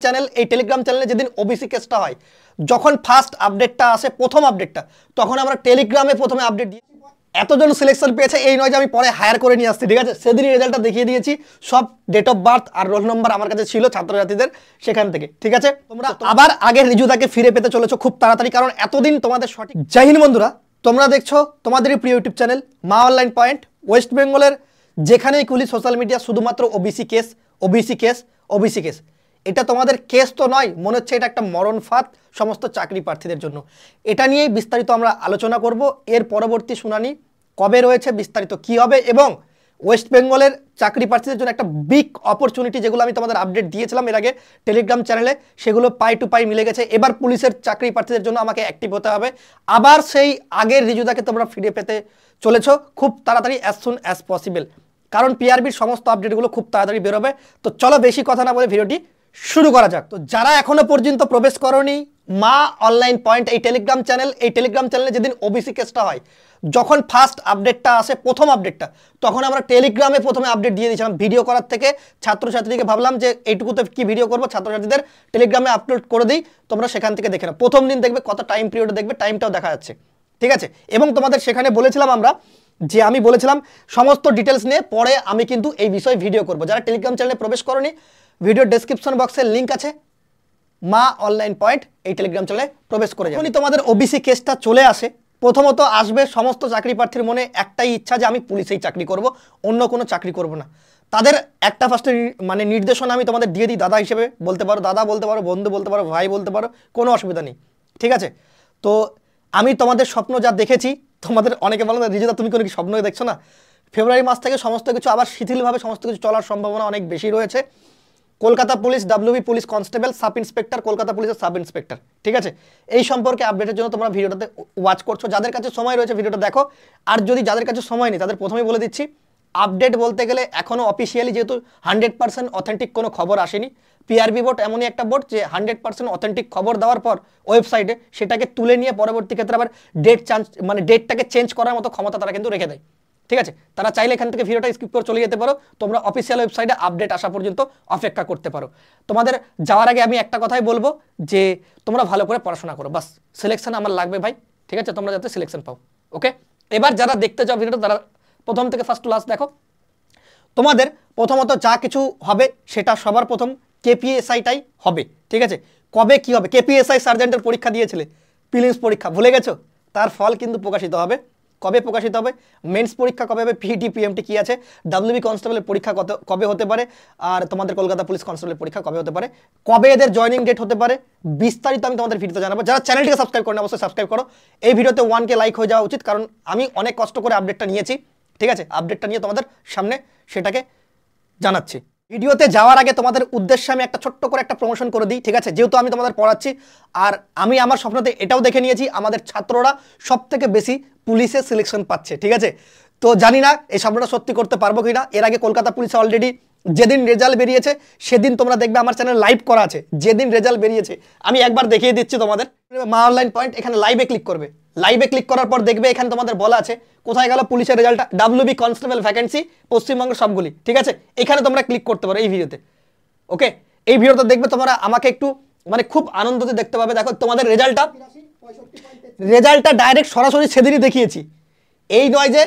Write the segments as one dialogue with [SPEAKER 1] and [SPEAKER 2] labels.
[SPEAKER 1] Channel এই Telegram চ্যানেলে যেদিন ওবিসি কেসটা হয়, যখন ফার্স্ট আপডেটটা আসে, প্রথম আপডেটটা, তখন আমরা টেলিগ্রামে প্রথমে আপডেট দিই। এতজন সিলেকশন পেয়েছে এই নয় যে আমি পরে হায়ার করে নিয়ে আসছি, ঠিক আছে? সেদিনই রেজাল্টটা দেখিয়ে দিয়েছি, সব ডেট অফ বার্থ আর রোল নম্বর আমার কাছে ছিল ছাত্রছাত্রীদের সেখান থেকে, ঠিক আছে? তোমরা আবার আগের রিজুদাকে ফিরে পেতে চলেছো খুব তাড়াতাড়ি, কারণ এতদিন তোমাদের সঠিক। জয় হিন্দ বন্ধুরা, তোমরা দেখছো তোমাদেরই প্রিয় YouTube channel Maa online point. West বেঙ্গলের যেখানেই খুলি সোশ্যাল মিডিয়া শুধুমাত্র OBC case, OBC case, OBC case. এটা তোমাদের কেস তো নয়, মনে হচ্ছে এটা একটা মরণ ফাঁদ সমস্ত চাকরি প্রার্থীদের জন্য। এটা নিয়েই বিস্তারিত আমরা আলোচনা করব। এর পরবর্তী শুনানি কবে রয়েছে, বিস্তারিত কি হবে, এবং ওয়েস্ট বেঙ্গলের চাকরি প্রার্থীদের জন্য একটা বিগ অপরচুনিটি, যেগুলো আমি তোমাদের আপডেট দিয়েছিলাম এর আগে টেলিগ্রাম চ্যানেলে, সেগুলো পাই টু পাই মিলে গেছে। এবার পুলিশের চাকরি প্রার্থীদের জন্য আমাকে অ্যাক্টিভ হতে হবে। আবার সেই আগের রিজুদাকে তোমরা ফিরে পেতে চলেছো খুব তাড়াতাড়ি, অ্যাজ সুন অ্যাজ পসিবল, কারণ পিআরবির সমস্ত আপডেটগুলো খুব তাড়াতাড়ি বেরোবে। তো চলো বেশি কথা না বলে ভিডিওটি শুরু করা যাক। তো যারা এখনো পর্যন্ত প্রবেশ করনি মা অনলাইন পয়েন্ট এই টেলিগ্রাম চ্যানেলে যেদিন ওবিসি কেসটা হয়, যখন ফার্স্ট আপডেটটা আসে, প্রথম আপডেটটা, তখন আমরা টেলিগ্রামে প্রথমে আপডেট দিয়ে দিয়েছিলাম। ভিডিও করার থেকে ছাত্রছাত্রীকে ভাবলাম যে এইটুকুতে কি ভিডিও করবো, ছাত্রছাত্রীদের টেলিগ্রামে আপলোড করে দিই, তোমরা সেখান থেকে দেখে নাও। প্রথম দিন দেখবে কত টাইম পিরিয়ডে দেখবে, টাইমটাও দেখা যাচ্ছে, ঠিক আছে? এবং তোমাদের সেখানে বলেছিলাম আমরা যে আমি বলেছিলাম সমস্ত ডিটেলস নিয়ে পরে আমি কিন্তু এই বিষয়ে ভিডিও করব। যারা টেলিগ্রাম চ্যানেলে প্রবেশ করনি, ভিডিও ডেসক্রিপশন বক্সে লিঙ্ক আছে, মা অনলাইন পয়েন্ট এই টেলিগ্রাম চ্যানেলে প্রবেশ করে যাবে। তোমাদের ওবিসি কেসটা চলে আসে, প্রথমত আসবে সমস্ত চাকরি প্রার্থীর মনে একটাই ইচ্ছা যে আমি পুলিশেই চাকরি করব, অন্য কোনো চাকরি করব না। তাদের একটা ফার্স্টে মানে নির্দেশনা আমি তোমাদের দিয়ে দিই, দাদা হিসেবে বলতে পারো, দাদা বলতে পারো, বন্ধু বলতে পারো, ভাই বলতে পারো, কোনো অসুবিধা নেই, ঠিক আছে? তো আমি তোমাদের স্বপ্ন যা দেখেছি, তোমাদের অনেকে বলো না রিজুদা তুমি কোনো কি স্বপ্ন দেখছো না, ফেব্রুয়ারি মাস থেকে সমস্ত কিছু আবার শিথিলভাবে সমস্ত কিছু চলার সম্ভাবনা অনেক বেশি রয়েছে। Kolkata police WB police constable, sub inspector, Kolkata পুলিশের সাব ইন্সপেক্টর, ঠিক আছে? এই সম্পর্কে আপডেটের জন্য তোমরা ভিডিওটাতে ওয়াচ করছো। যাদের কাছে সময় রয়েছে ভিডিওটা দেখো, আর যদি যাদের কাছে সময় নেই তাদের প্রথমেই বলে দিচ্ছি, আপডেট বলতে গেলে এখনও অফিসিয়ালি যেহেতু 100% অথেন্টিক কোনো খবর আসেনি, পিআরবি বোর্ড এমনই একটা বোর্ড যে 100% অথেন্টিক খবর দেওয়ার পর ওয়েবসাইটে সেটাকে তুলে নিয়ে পরবর্তী ক্ষেত্রে আবার ডেটটাকে চেঞ্জ করার মতো ক্ষমতা তারা কিন্তু রেখে দেয়, ঠিক আছে? তারা চাইলে এখান থেকে ভিডিওটা স্কিপ করে চলে যেতে পারো, তোমরা অফিসিয়াল ওয়েবসাইটে আপডেট আসা পর্যন্ত অপেক্ষা করতে পারো। তোমাদের যাওয়ার আগে আমি একটা কথাই বলবো যে তোমরা ভালো করে পড়াশোনা করো, বাস। সিলেকশন আমার লাগবে ভাই, ঠিক আছে? তোমরা যাতে সিলেকশন পাও, ওকে? এবার যারা দেখতে চাও ভিডিওটা, তারা প্রথম থেকে ফার্স্ট টু লাস্ট দেখো। তোমাদের প্রথমত যা কিছু হবে সেটা সবার প্রথম কেপিএসআইটাই হবে, ঠিক আছে? কবে কি হবে? কেপিএসআই সার্জেন্টের পরীক্ষা দিয়েছিলে, প্রিলিমস পরীক্ষা ভুলে গেছো? তার ফল কিন্তু প্রকাশিত হবে। কবে প্রকাশিত হবে? মেন্স পরীক্ষা কবে হবে, পিইটি পিএমটি কি আছে, ডাব্লিউবি কনস্টেবলের পরীক্ষা কবে হতে পারে, আর তোমাদের কলকাতা পুলিশ কনস্টেবলের পরীক্ষা কবে হতে পারে, কবে এদের জয়নিং ডেট হতে পারে, বিস্তারিত আমি তোমাদের ভিডিওতে জানাবো। যারা চ্যানেলটিকে সাবস্ক্রাইব করেন অবশ্যই সাবস্ক্রাইব করো। এই ভিডিওতে 1K লাইক হয়ে যাওয়া উচিত, কারণ আমি অনেক কষ্ট করে আপডেটটা নিয়েছি, ঠিক আছে? আপডেটটা নিয়ে তোমাদের সামনে সেটাকে জানাচ্ছি। ভিডিওতে যাওয়ার আগে তোমাদের উদ্দেশ্যে আমি একটা ছোট্ট করে একটা প্রমোশন করে দিই, ঠিক আছে? যেহেতু আমি তোমাদের পড়াচ্ছি, আর আমি আমার স্বপ্নতে এটাও দেখে নিয়েছি আমাদের ছাত্ররা সব থেকে বেশি পুলিশে সিলেকশন পাচ্ছে, ঠিক আছে? তো জানি না এই স্বপ্নটা সত্যি করতে পারবো কি না। এর আগে কলকাতা পুলিশে অলরেডি যেদিন রেজাল্ট বেরিয়েছে সেদিন তোমরা দেখবে আমার চ্যানেল লাইভ করা আছে, যেদিন রেজাল্ট বেরিয়েছে আমি একবার দেখিয়ে দিচ্ছি তোমাদের। মা অনলাইন পয়েন্ট, এখানে লাইভে ক্লিক করবে। লাইভে ক্লিক করার পর দেখবে এখানে তোমাদের বলা আছে কোথায় গেল পুলিশের রেজাল্টটা, ডাব্লিউবি কনস্টেবল ভ্যাকেন্সি পশ্চিমবঙ্গের সবগুলি, ঠিক আছে? এখানে তোমরা ক্লিক করতে পারো এই ভিডিওতে, ওকে? এই ভিডিওতে দেখবে তোমরা আমাকে একটু মানে খুব আনন্দতে দেখতে পাবে। দেখো তোমাদের রেজাল্টটা ডাইরেক্ট সরাসরি সেদিনই দেখিয়েছি। এই নয় যে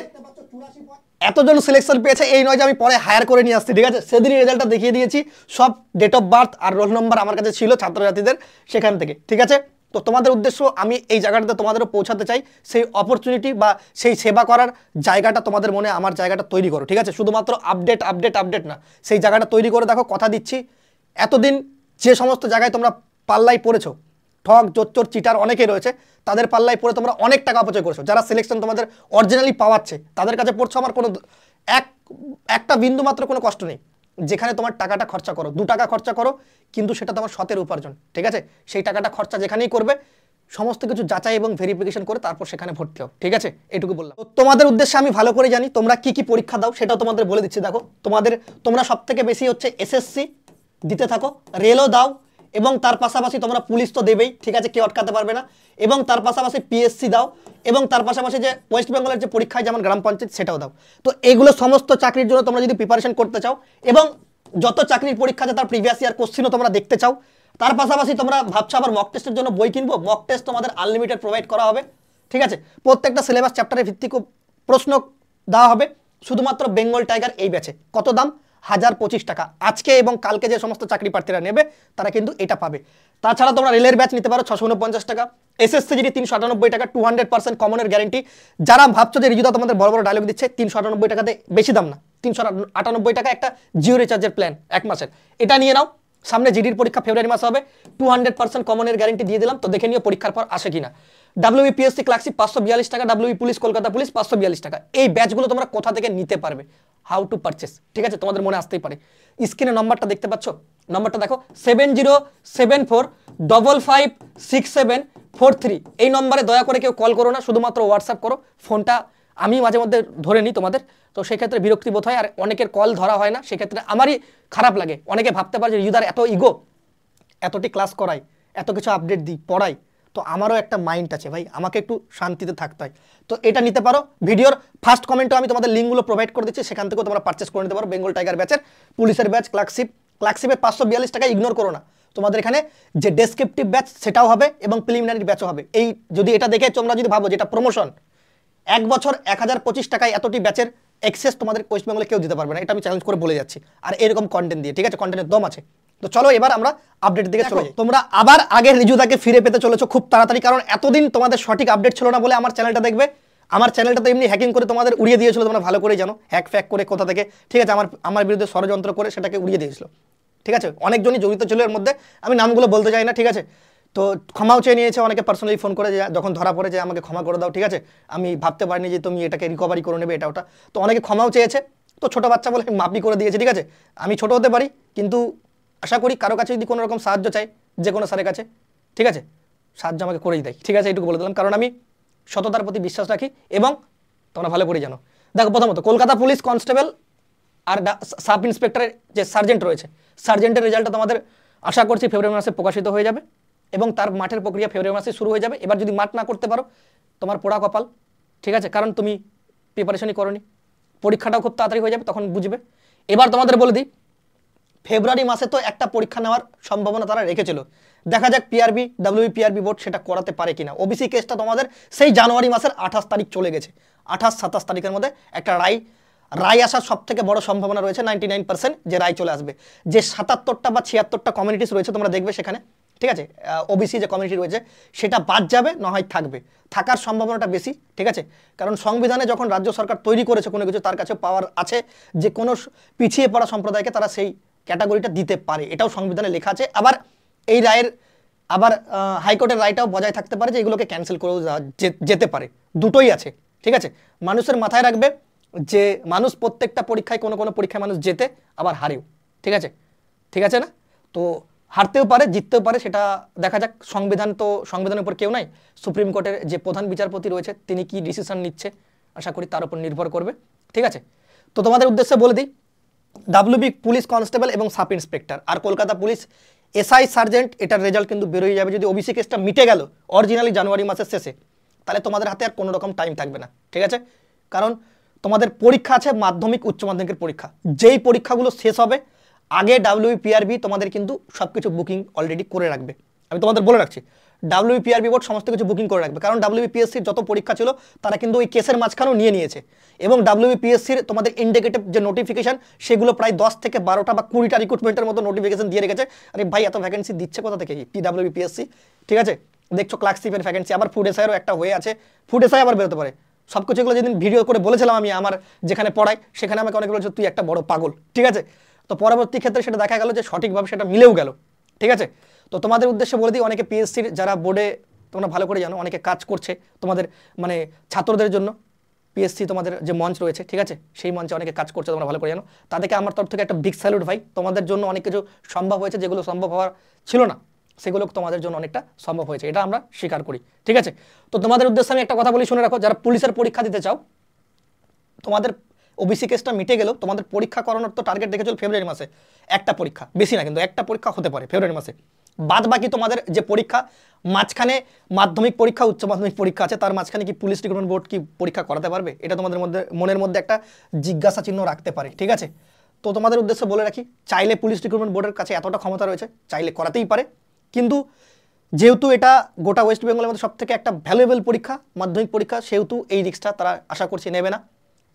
[SPEAKER 1] এতজন সিলেকশন পেয়েছে এই নয় যে আমি পরে হায়ার করে নিয়ে আসছি, ঠিক আছে? সেদিনই রেজাল্টটা দেখিয়ে দিয়েছি, সব ডেট অফ বার্থ আর রোল নম্বর আমার কাছে ছিল ছাত্রছাত্রীদের সেখান থেকে, ঠিক আছে? তো তোমাদের উদ্দেশ্য আমি এই জায়গাটাতে তোমাদেরও পৌঁছাতে চাই, সেই অপরচুনিটি বা সেই সেবা করার জায়গাটা তোমাদের মনে আমার জায়গাটা তৈরি করো, ঠিক আছে? শুধুমাত্র আপডেট না, সেই জায়গাটা তৈরি করে দেখো। কথা দিচ্ছি, এতদিন যে সমস্ত জায়গায় তোমরা পাল্লাই পড়েছো, ঠক জোচ্চোর চিটার অনেকেই রয়েছে, তাদের পাল্লাই পড়ে তোমরা অনেক টাকা অপচয় করছো। যারা সিলেকশন তোমাদের অরিজিনালি পাওয়াচ্ছে তাদের কাছে পড়ছো, আমার কোনো একটা বিন্দু মাত্র কোনো কষ্ট নেই। যেখানে তোমার টাকাটা খরচা করো, 2 টাকা খরচা করো, কিন্তু সেটা তোমার সতের উপার্জন, ঠিক আছে? সেই টাকাটা খরচা যেখানেই করবে সমস্ত কিছু যাচাই এবং ভেরিফিকেশন করে তারপর সেখানে ভর্তি হও, ঠিক আছে? এটুকু বললাম। তো তোমাদের উদ্দেশ্যে আমি ভালো করে জানি তোমরা কি কি পরীক্ষা দাও, সেটাও তোমাদের বলে দিচ্ছি। দেখো তোমরা সব থেকে বেশি হচ্ছে এসএসসি দিতে থাকো, রেলও দাও, এবং তার পাশাপাশি তোমরা পুলিশ তো দেবেই, ঠিক আছে? কেউ আটকাতে পারবে না। এবং তার পাশাপাশি পিএসসি দাও, এবং তার পাশাপাশি যে ওয়েস্ট বেঙ্গলের যে পরীক্ষায় যেমন গ্রাম পঞ্চায়েত সেটাও দাও। তো এগুলো সমস্ত চাকরির জন্য তোমরা যদি প্রিপারেশন করতে চাও এবং যত চাকরির পরীক্ষা আছে তার প্রিভিয়াস ইয়ার কোশ্চেনও তোমরা দেখতে চাও, তার পাশাপাশি তোমরা ভাবছো আবার মক টেস্টের জন্য বই কিনবো, মক টেস্ট তোমাদের আনলিমিটেড প্রোভাইড করা হবে, ঠিক আছে। প্রত্যেকটা সিলেবাস চ্যাপ্টারের ভিত্তিক প্রশ্ন দেওয়া হবে শুধুমাত্র বেঙ্গল টাইগার এই ব্যাচে। কত দাম? 1025 টাকা। আজকে এবং কালকে যে সমস্ত চাকরি প্রার্থীরা নেবে তারা কিন্তু এটা পাবে। তাছাড়া তোমরা রেলের ব্যাচ নিতে পারো 649 টাকা, এসএসসি জিডি 398 টাকা, 200% কমনের গ্যারেন্টি। যারা ভাবছো যে রিজুদা তোমাদের বড় বড় ডায়লগ দিচ্ছে, 398 টাকাতে বেশি দাম না, 398 টাকা একটা জিও রিচার্জের প্ল্যান 1 মাসের, এটা নিয়ে নাও। সামনে জিডির পরীক্ষা ফেব্রুয়ারি মাসে হবে, 200% কমনের গ্যারেন্টি দিয়ে দিলাম, তো দেখে নিও পরীক্ষার পর আসে কিনা। WBPSC ক্লাসিক 542 টাকা, WB পুলিশ কলকাতা পুলিশ 542 টাকা। এই ব্যাচগুলো তোমরা কোথা থেকে নিতে পারবে, হাউ টু পারচেস, ঠিক আছে, তোমাদের মনে আসতেই পারে। স্ক্রিনে নম্বরটা দেখতে পাচ্ছ, নম্বরটা দেখো 7074556743। এই নম্বরে দয়া করে কেউ কল করো না, শুধুমাত্র হোয়াটসঅ্যাপ করো। ফোনটা আমি মাঝে মধ্যে ধরে নিই তোমাদের, তো সেক্ষেত্রে বিরক্তি বোধ হয়, আর অনেকের কল ধরা হয় না, সেক্ষেত্রে আমারই খারাপ লাগে। অনেকে ভাবতে পারে যে ইউদার এত ইগো, এতটি ক্লাস করাই, এত কিছু আপডেট দিই, পড়াই, তো আমারও একটা মাইন্ড আছে ভাই, আমাকে একটু শান্তিতে থাকতে হয়। তো এটা নিতে পারো। ভিডিওর ফার্স্ট কমেন্টে আমি তোমাদের লিঙ্কগুলো প্রোভাইড করে দিচ্ছি, সেখান থেকেও তোমরা পারচেস করে নিতে পারো বেঙ্গল টাইগার ব্যাচের পুলিশের ব্যাচ ক্লার্কশিপের 542 টাকা ইগনোর করো না। তোমাদের এখানে যে ডেসক্রিপটিভ ব্যাচ সেটাও হবে এবং প্রিলিমিনারি ব্যাচও হবে। এই যদি এটা দেখে তোমরা যদি ভাবো যেটা প্রমোশন, 1 বছর 1025 টাকায় এতটি ব্যাচের অ্যাক্সেস তোমাদের ওয়েস্ট বেঙ্গলে কেউ দিতে পারবে না, এটা আমি চ্যালেঞ্জ করে বলে যাচ্ছি, আর এরকম কন্টেন্ট দিয়ে, ঠিক আছে, কন্টেন্টের দম আছে। তো চলো এবার আমরা আপডেটের দিকে চলে যাই। তোমরা আবার আগের রিজুদাকে ফিরে পেতে চলেছো খুব তাড়াতাড়ি, কারণ এতদিন তোমাদের সঠিক আপডেট ছিল না বলে আমার চ্যানেলটা দেখবে। আমার চ্যানেলটা তো এমনি হ্যাকিং করে তোমাদের উড়িয়ে দিয়েছিল, তোমরা ভালো করেই জানো, হ্যাক ফ্যাক করে কোথা থেকে, ঠিক আছে, আমার বিরুদ্ধে ষড়যন্ত্র করে সেটাকে উড়িয়ে দিয়েছিল, ঠিক আছে। অনেকজনই জড়িত ছিল এর মধ্যে, আমি নামগুলো বলতে চাই না, ঠিক আছে। তো ক্ষমাও চেয়ে নিয়েছে অনেকে পার্সোনালি ফোন করে, যে যখন ধরা পড়ে যে আমাকে ক্ষমা করে দাও, ঠিক আছে, আমি ভাবতে পারিনি যে তুমি এটাকে রিকভারি করে নেবে, এটা ওটা। তো অনেকে ক্ষমাও চেয়েছে, তো ছোটো বাচ্চা বলে মাপি করে দিয়েছে, ঠিক আছে। আমি ছোট হতে পারি, কিন্তু আশা করি কারো কাছে যদি কোনো রকম সাহায্য চাই, যে কোনো স্যারের কাছে, ঠিক আছে, সাহায্য আমাকে করেই দেয়, ঠিক আছে, এইটুকু বলে দিলাম, কারণ আমি সততার প্রতি বিশ্বাস রাখি এবং তোমরা ভালো করে জানো। দেখো প্রথমত কলকাতা পুলিশ কনস্টেবল আর সাব ইন্সপেক্টরের যে সার্জেন্ট রয়েছে, সার্জেন্টের রেজাল্টটা তোমাদের আশা করছি ফেব্রুয়ারি মাসে প্রকাশিত হয়ে যাবে এবং তার মাঠের প্রক্রিয়া ফেব্রুয়ারি মাসে শুরু হয়ে যাবে। এবার যদি মাঠ না করতে পারো, তোমার পোড়া কপাল, ঠিক আছে, কারণ তুমি প্রিপারেশনই করোনি, পরীক্ষাটাও খুব তাড়াতাড়ি হয়ে যাবে, তখন বুঝবে। এবার তোমাদের বলে দিই, ফেব্রুয়ারি মাসে তো একটা পরীক্ষা নেওয়ার সম্ভাবনা তারা রেখেছিল, দেখা যাক WBPRB বোর্ড সেটা করাতে পারে কিনা। ওবিসি কেসটা তোমাদের সেই জানুয়ারি মাসের 28 তারিখ চলে গেছে, 28-27 তারিখের মধ্যে একটা রায় আসার সব থেকে বড় সম্ভাবনা রয়েছে, 99% যে রায় চলে আসবে। যে 77টা বা 76টা কমিউনিটিস রয়েছে তোমরা দেখবে সেখানে, ঠিক আছে, ওবিসি যে কমিউনিটি রয়েছে সেটা বাদ যাবে, না হয় থাকবে, থাকার সম্ভাবনাটা বেশি, ঠিক আছে। কারণ সংবিধানে যখন রাজ্য সরকার তৈরি করেছে কোনো কিছু, তার কাছে পাওয়ার আছে যে কোনো পিছিয়ে পড়া সম্প্রদায়কে তারা সেই ক্যাটাগরিটা দিতে পারে, এটাও সংবিধানে লেখা আছে। আবার এই রায়ের হাইকোর্টের রায়টাও বজায় থাকতে পারে যে এগুলোকে ক্যান্সেল করেও যেতে পারে, দুটোই আছে, ঠিক আছে। মানুষের মাথায় রাখবে যে মানুষ প্রত্যেকটা পরীক্ষায় কোনো পরীক্ষায় মানুষ জেতে আবার হারেও, ঠিক আছে, ঠিক আছে না। তো হারতেও পারে, জিততেও পারে, সেটা দেখা যাক। সংবিধানের উপর কেউ নাই, সুপ্রিম কোর্টের যে প্রধান বিচারপতি রয়েছে তিনি কি ডিসিশন নিচ্ছে আশা করি তার উপর নির্ভর করবে, ঠিক আছে। তো তোমাদের উদ্দেশ্যে বলে দিই, WB পুলিশ কনস্টেবল এবং সাব ইন্সপেক্টর আর কলকাতা পুলিশ SI সার্জেন্ট, এটার রেজাল্ট কিন্তু বেরোয় যাবে। যদি ওবিসি কেসটা মিটে গেল অরিজিনালি জানুয়ারি মাসের শেষে, তাহলে তোমাদের হাতে আর কোনো রকম টাইম থাকবে না, ঠিক আছে। কারণ তোমাদের পরীক্ষা আছে মাধ্যমিক উচ্চ মাধ্যমিকের পরীক্ষা, যেই পরীক্ষাগুলো শেষ হবে আগে WBPRB তোমাদের কিন্তু সব কিছু বুকিং অলরেডি করে রাখবে। আমি তোমাদের বলে রাখছি, WBPRB বোর্ড সমস্ত কিছু বুকিং করে রাখবে, কারণ WBPSCর যত পরীক্ষা ছিল তারা কিন্তু ওই কেসের মাঝখানেও নিয়েছে। এবং WBPSCর তোমাদের ইন্ডিকেটিভ যে নোটিফিকেশন, সেগুলো প্রায় 10 থেকে 12টা বা 20টা রিক্রুটমেন্টের মতো নোটিফিকেশন দিয়ে রেখেছে। আরে ভাই, এত ভ্যাকেন্সি দিচ্ছে কোথা থেকে WBPSC, ঠিক আছে। দেখছো ক্লার্কশিপের ভ্যাকেন্সি, আবার ফুড এসআইয়েরও একটা হয়ে আছে, ফুড এসআই আবার বেরোতে পারে। সব কিছু এগুলো যেদিন ভিডিও করে বলেছিলাম আমি আমার যেখানে পড়াই, সেখানে আমাকে অনেকে বলেছে তুই একটা বড় পাগল, ঠিক আছে। তো পরবর্তী ক্ষেত্রে সেটা দেখা গেল যে সঠিকভাবে সেটা মিলেও গেল, ঠিক আছে। তো তোমাদের উদ্দেশ্যে বলে দিই, অনেকে PSCর যারা বোর্ডে তোমরা ভালো করে জানো, অনেকে কাজ করছে তোমাদের মানে ছাত্রদের জন্য। PSC তোমাদের যে মঞ্চ রয়েছে, ঠিক আছে, সেই মঞ্চে অনেকে কাজ করছে, তোমরা ভালো করে জানো। তাদেরকে আমার তরফ থেকে একটা বিগ স্যালুট ভাই, তোমাদের জন্য অনেক কিছু সম্ভব হয়েছে, যেগুলো সম্ভব হওয়ার ছিল না সেগুলো তোমাদের জন্য অনেকটা সম্ভব হয়েছে, এটা আমরা স্বীকার করি, ঠিক আছে। তো তোমাদের উদ্দেশ্যে আমি একটা কথা বলি, শুনে রাখো, যারা পুলিশের পরীক্ষা দিতে চাও, তোমাদের ওবিসি কেসটা মিটে গেলেও তোমাদের পরীক্ষা করানোর তো টার্গেট দেখে চল ফেব্রুয়ারি মাসে একটা পরীক্ষা, বেশি না কিন্তু একটা পরীক্ষা হতে পারে ফেব্রুয়ারি মাসে। বাদ বাকি তোমাদের যে পরীক্ষা মাঝখানে মাধ্যমিক পরীক্ষা উচ্চ মাধ্যমিক পরীক্ষা আছে, তার মাঝখানে কি পুলিশ রিক্রুটমেন্ট বোর্ড কি পরীক্ষা করাতে পারবে, এটা তোমাদের মনের মধ্যে একটা জিজ্ঞাসা চিহ্ন রাখতে পারে, ঠিক আছে। তো তোমাদের উদ্দেশ্যে বলে রাখি, চাইলে পুলিশ রিক্রুটমেন্ট বোর্ডের কাছে এতটা ক্ষমতা রয়েছে, চাইলে করাতেই পারে। কিন্তু যেহেতু এটা গোটা ওয়েস্ট বেঙ্গলের মধ্যে সবথেকে একটা ভ্যালুয়েবল পরীক্ষা মাধ্যমিক পরীক্ষা, সেহেতু এই রিস্কটা তারা আশা করছি নেবে না।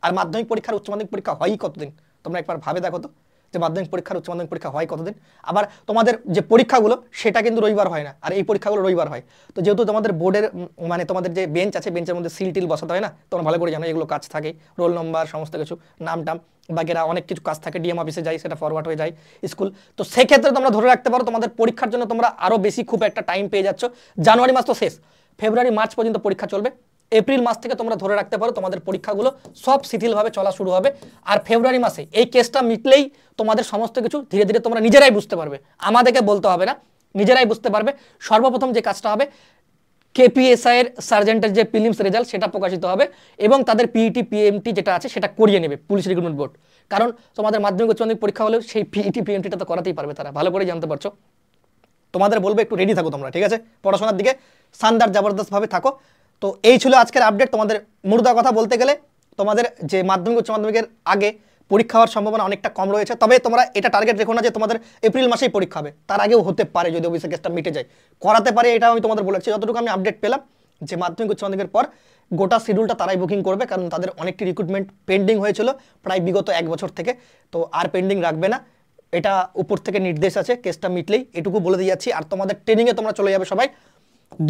[SPEAKER 1] আর মাধ্যমিক পরীক্ষার উচ্চ মাধ্যমিক পরীক্ষা হয়ই কতদিন, তোমরা একবার ভাবে দেখো তো যে মাধ্যমিক পরীক্ষার উচ্চ মাধ্যমিক পরীক্ষা হয় কতদিন। আবার তোমাদের যে পরীক্ষাগুলো সেটা কিন্তু রবিবার হয় না, আর এই পরীক্ষাগুলো রবিবার হয়। তো যেহেতু তোমাদের বোর্ডের মানে তোমাদের যে বেঞ্চ আছে, বেঞ্চের মধ্যে সিল টিল বসাতে হয় না, তোমরা ভালো করে জানো এগুলো কাজ থাকে, রোল নম্বর সমস্ত কিছু নাম টাম বাগেরা অনেক কিছু কাজ থাকে, ডিএম অফিসে যায়, সেটা ফরওয়ার্ড হয়ে যায় স্কুল। তো সেক্ষেত্রে তোমরা ধরে রাখতে পারো তোমাদের পরীক্ষার জন্য তোমরা আরও বেশি খুব একটা টাইম পেয়ে যাচ্ছ। জানুয়ারি মাস তো শেষ, ফেব্রুয়ারি মার্চ পর্যন্ত পরীক্ষা চলবে। এপ্রিল মাস থেকে তোমরা ধরে রাখতে পারো তোমাদের পরীক্ষাগুলো সব শিথিলভাবে চলা শুরু হবে। আর ফেব্রুয়ারি মাসে এই কেসটা মিটলেই তোমাদের সমস্ত কিছু ধীরে ধীরে তোমরা নিজেরাই বুঝতে পারবে, আমাদেরকে বলতে হবে না, নিজেরাই বুঝতে পারবে। সর্বপ্রথম যে কাজটা হবে, কেপিএসআই এর সার্জেন্টের যে প্রিলিমস রেজাল্ট সেটা প্রকাশিত হবে এবং তাদের পিইটি পিএমটি যেটা আছে সেটা করিয়ে নেবে পুলিশ রিক্রুটমেন্ট বোর্ড। কারণ তোমাদের মাধ্যমিক উচ্চ মাধ্যমিক পরীক্ষা হলেও সেই পিইটি পিএমটিটা তো করাতেই পারবে তারা, ভালো করে জানতে পারছো। তোমাদের বলবে একটু রেডি থাকো তোমরা, ঠিক আছে, পড়াশোনার দিকে শানদার জবরদস্তভাবে থাকো। তো এই ছিল আজকের আপডেট। তোমাদের মুর্দা কথা বলতে গেলে তোমাদের যে মাধ্যমিক উচ্চ মাধ্যমিকের আগে পরীক্ষা হওয়ার সম্ভাবনা অনেকটা কম রয়েছে, তবে তোমরা এটা টার্গেট রেখো না যে তোমাদের এপ্রিল মাসেই পরীক্ষা হবে, তার আগেও হতে পারে যদি ওবিসি কেসটা মিটে যায়, করাতে পারে, এটা আমি তোমাদের বলেছি। যতটুকু আমি আপডেট পেলাম যে মাধ্যমিক উচ্চ মাধ্যমিকের পর গোটা শিডিউলটা তারাই বুকিং করবে, কারণ তাদের অনেকটি রিক্রুটমেন্ট পেন্ডিং হয়েছিল প্রায় বিগত 1 বছর থেকে, তো আর পেন্ডিং রাখবে না, এটা উপর থেকে নির্দেশ আছে, কেসটা মিটলেই, এটুকু বলে দিয়ে যাচ্ছি। আর তোমাদের ট্রেনিংয়ে তোমরা চলে যাবে সবাই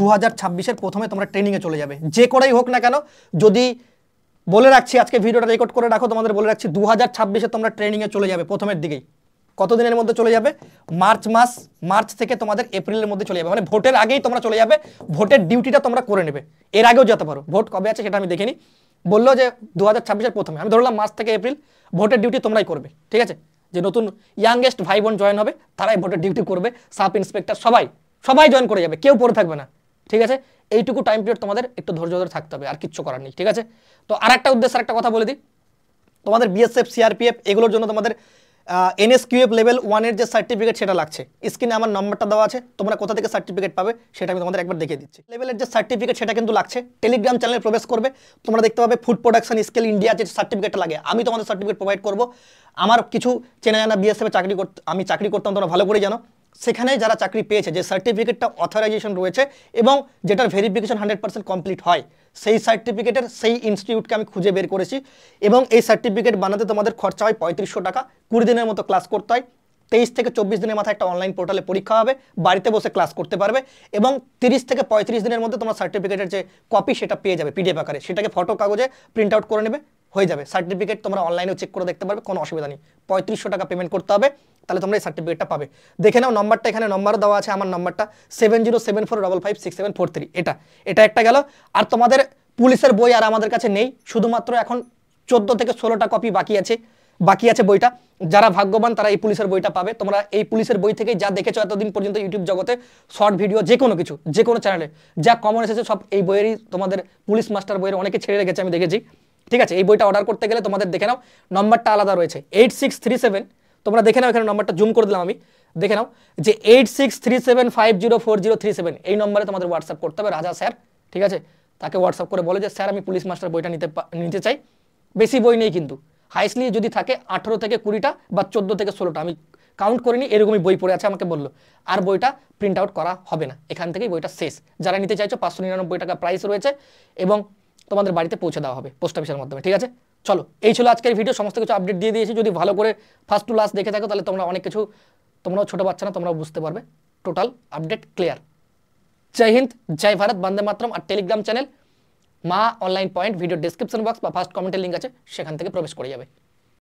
[SPEAKER 1] 2026-এর প্রথমে তোমরা ট্রেনিংয়ে চলে যাবে, যে করেই হোক না কেন। যদি বলে রাখছি, আজকে ভিডিওটা রেকর্ড করে রাখো, তোমাদের বলে রাখছি 2026-এ তোমরা ট্রেনিংয়ে চলে যাবে প্রথমের দিকেই। কতদিনের মধ্যে চলে যাবে? মার্চ থেকে তোমাদের এপ্রিলের মধ্যে চলে যাবে, মানে ভোটের আগেই তোমরা চলে যাবে, ভোটের ডিউটিটা তোমরা করে নেবে। এর আগেও যেতে পারো, ভোট কবে আছে সেটা আমি দেখিনি, বললো যে 2026-এর প্রথমে, আমি ধরলাম মার্চ থেকে এপ্রিল, ভোটের ডিউটি তোমরাই করবে, ঠিক আছে। যে নতুন ইয়াংগেস্ট ভাই বোন জয়েন হবে তারাই ভোটের ডিউটি করবে, সাব ইন্সপেক্টর সবাই জয়েন করে যাবে, কেউ পড়ে থাকবে না, ঠিক আছে। এইটুকু টাইম পিরিয়ড তোমাদের একটু ধৈর্য ধরে থাকতে হবে, আর কিচ্ছু করার নেই, ঠিক আছে। তো আরেকটা উদ্দেশ্য, আরেকটা কথা বলে দিই, তোমাদের বিএসএফ সিআরপিএফ এগুলোর জন্য তোমাদের এনএসকিউএফ লেভেল 1-এর যে সার্টিফিকেট সেটা লাগছে। স্ক্রিনে আমার নম্বরটা দেওয়া আছে, তোমরা কোথা থেকে সার্টিফিকেট পাবে সেটা আমি তোমাদের একবার দেখিয়ে দিচ্ছি। লেভেলের যে সার্টিফিকেট সেটা কিন্তু লাগছে, টেলিগ্রাম চ্যানেলে প্রবেশ করবে, তোমরা দেখতে পাবে ফুড প্রোডাকশন স্কেল ইন্ডিয়া যে সার্টিফিকেটটা লাগে, আমি তোমাদের সার্টিফিকেট প্রোভাইড করব। আমার কিছু চেনা জানা বিএসএফে আমি চাকরি করতাম, তোমরা ভালো করে জানো, সেখানে যারা চাকরি পেয়েছে, যে সার্টিফিকেটটা অথরাইজেশন রয়েছে এবং যেটার ভেরিফিকেশন 100% কমপ্লিট হয়, সেই সার্টিফিকেটের সেই ইনস্টিটিউটকে আমি খুঁজে বের করেছি এবং এই সার্টিফিকেট বানাতে তোমাদের খরচা হয় 3500 টাকা। 20 দিনের মতো ক্লাস করতে হয়, 23 থেকে 24 দিনের মাথায় একটা অনলাইন পোর্টালে পরীক্ষা হবে, বাড়িতে বসে ক্লাস করতে পারবে এবং 30 থেকে 35 দিনের মধ্যে তোমার সার্টিফিকেটের যে কপি সেটা পেয়ে যাবে পিডিএফ আকারে, সেটাকে ফটো কাগজে প্রিন্ট আউট করে নেবে, হয়ে যাবে সার্টিফিকেট। তোমরা অনলাইনেও চেক করে দেখতে পারবে, কোনো অসুবিধা নেই। 3500 টাকা পেমেন্ট করতে হবে, তাহলে তোমরা এই সার্টিফিকেটটা পাবে। দেখে নাও নম্বরটা, এখানে নম্বরও দেওয়া আছে, আমার নম্বরটা 7074556743, এটা একটা গেল। আর তোমাদের পুলিশের বই আর আমাদের কাছে নেই, শুধুমাত্র এখন 14 থেকে 16টা কপি বাকি আছে বইটা। যারা ভাগ্যবান তারা এই পুলিশের বইটা পাবে। তোমরা এই পুলিশের বই থেকে যা দেখেছো এতদিন পর্যন্ত ইউটিউব জগতে শর্ট ভিডিও, যে কোনো কিছু, যে কোনো চ্যানেলে যা কমন এসেছে সব এই বইয়েরই, তোমাদের পুলিশ মাস্টার বইয়ের অনেকে ছেড়ে রেখেছে, আমি দেখেছি, ঠিক আছে। এই বইটা অর্ডার করতে গেলে তোমাদের দেখে নাও নম্বরটা আলাদা রয়েছে 8637, তোমরা দেখে নাও, এখানে নম্বরটা জুম করে দিলাম আমি, দেখে নাও যে 8637504037, এই নম্বরে তোমাদের হোয়াটসঅ্যাপ করতে হবে রাজা স্যার, ঠিক আছে। তাকে হোয়াটসঅ্যাপ করে বলে যে স্যার আমি পুলিশ মাস্টার বইটা নিতে চাই। বেশি বই নেই কিন্তু, হাইস্টলি যদি থাকে 18 থেকে 20টা বা 14 থেকে 16টা, আমি কাউন্ট করিনি, এরকমই বই পড়ে আছে, আমাকে বললো। আর বইটা প্রিন্ট আউট করা হবে না, এখান থেকেই বইটা শেষ। যারা নিতে চাইছো 599 টাকা প্রাইস রয়েছে এবং তোমাদের বাড়িতে পৌঁছে দেওয়া হবে পোস্ট অফিসের মাধ্যমে, ঠিক আছে। চলো, এই ছিল আজকের ভিডিও, সমস্ত কিছু আপডেট দিয়ে দিয়েছি। যদি ভালো করে ফার্স্ট টু লাস্ট দেখে থাকো তাহলে তোমরা অনেক কিছু, তোমরাও ছোটো বাচ্চা না, তোমরাও বুঝতে পারবে। Total update clear. জয় হিন্দ, জয় ভারত, বন্দে মাতরম। আর Telegram channel Maa online point video description box বা ফার্স্ট কমেন্টের লিঙ্ক আছে, সেখান থেকে প্রবেশ করে যাবে।